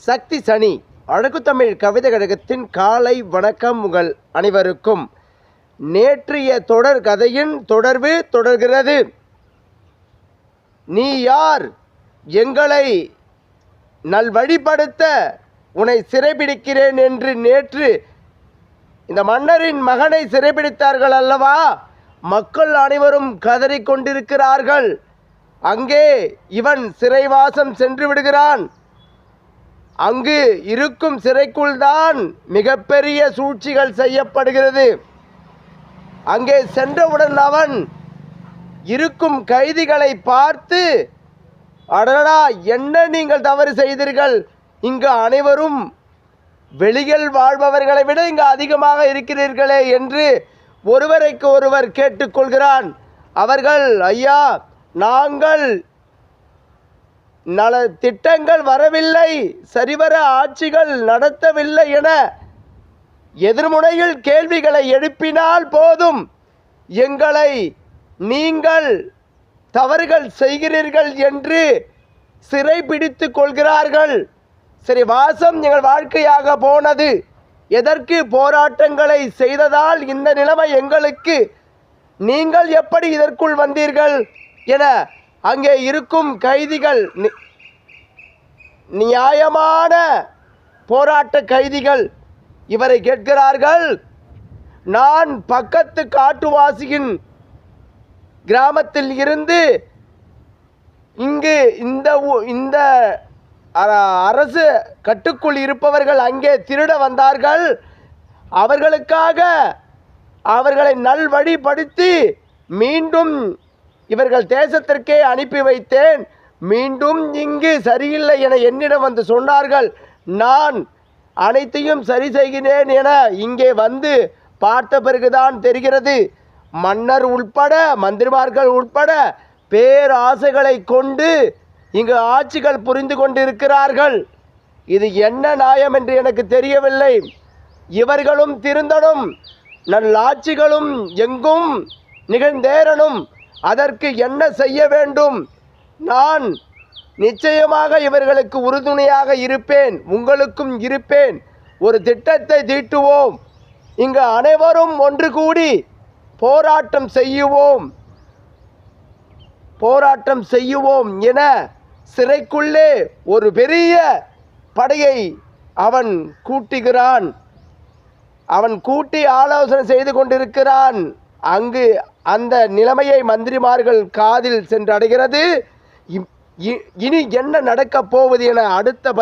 சக்தி சனி அழகுத்தமிழ் கவிதை கழகத்தின் காலை வணக்கம் உங்கள் அனைவருக்கும். நேற்றைய தொடர் கதையின் தொடர்பு தொடர்கிறது. நீ யார்? எங்களை நல்வழிப்படுத்த உன்னை சிறைபிடிக்கிறேன் என்று நேற்று இந்த மன்னரின் மகனை சிறைபிடித்தார்கள் அல்லவா? மக்கள் அனைவரும் கதறிக்கொண்டிருக்கிறார்கள். அங்கே இவன் சிறைவாசம் சென்று விடுகிறான். அங்கு இருக்கும் சிறைக்குள் தான் மிகப்பெரிய சூழ்ச்சிகள் செய்யப்படுகிறது. அங்கே சென்றவுடன் அவன் இருக்கும் கைதிகளை பார்த்து, அடடா, என்ன நீங்கள் தவறு செய்தீர்கள்? இங்கு அனைவரும் வெளியில் வாழ்பவர்களை விட இங்கு அதிகமாக இருக்கிறீர்களே என்று ஒருவருக்கு ஒருவர் கேட்டுக்கொள்கிறான். அவர்கள், ஐயா, நாங்கள் நல திட்டங்கள் வரவில்லை, சரிவர ஆட்சிகள் நடத்தவில்லை என எதிர்முனையில் கேள்விகளை எழுப்பினால் போதும், எங்களை நீங்கள் தவறுகள் செய்கிறீர்கள் என்று சிறை பிடித்து கொள்கிறார்கள். சரி, வாசம் எங்கள் வாழ்க்கையாக போனது. எதற்கு போராட்டங்களை செய்ததால் இந்த நிலைமை எங்களுக்கு? நீங்கள் எப்படி இதற்குள் வந்தீர்கள் என அங்கே இருக்கும் கைதிகள், நியாயமான போராட்ட கைதிகள் இவரை கேட்கிறார்கள். நான் பக்கத்து காட்டுவாசியின் கிராமத்தில் இருந்து இங்கு இந்த அரசு கட்டுக்குள் இருப்பவர்கள் அங்கே திருட வந்தார்கள். அவர்களுக்காக அவர்களை நல்வழிப்படுத்தி மீண்டும் இவர்கள் தேசத்திற்கே அனுப்பி வைத்தேன். மீண்டும் இங்கு சரியில்லை என என்னிடம் வந்து சொன்னார்கள். நான் அனைத்தையும் சரி செய்கிறேன் என இங்கே வந்து பார்த்த பிறகுதான் தெரிகிறது, மன்னர் உட்பட மந்திரிமார்கள் உட்பட பேராசைகளை கொண்டு இங்கு ஆட்சிகள் புரிந்து கொண்டிருக்கிறார்கள். இது என்ன நியாயம் என்று எனக்கு தெரியவில்லை. இவர்களும் திருந்தனும், நல்லாட்சிகளும் எங்கும் நிகழ்ந்தேறனும். அதற்கு என்ன செய்ய வேண்டும்? நான் நிச்சயமாக இவர்களுக்கு உறுதுணையாக இருப்பேன், உங்களுக்கும் இருப்பேன். ஒரு திட்டத்தை தீட்டுவோம், இங்கு அனைவரும் ஒன்று கூடி போராட்டம் செய்யுவோம் என சிறைக்குள்ளே ஒரு பெரிய படையை அவன் கூட்டுகிறான். அவன் கூட்டி ஆலோசனை செய்து கொண்டிருக்கிறான். அங்கு அந்த நிலைமையை மந்திரிமார்கள் காதில் சென்றடைகிறது. இனி என்ன நடக்கப் போவது என அடுத்த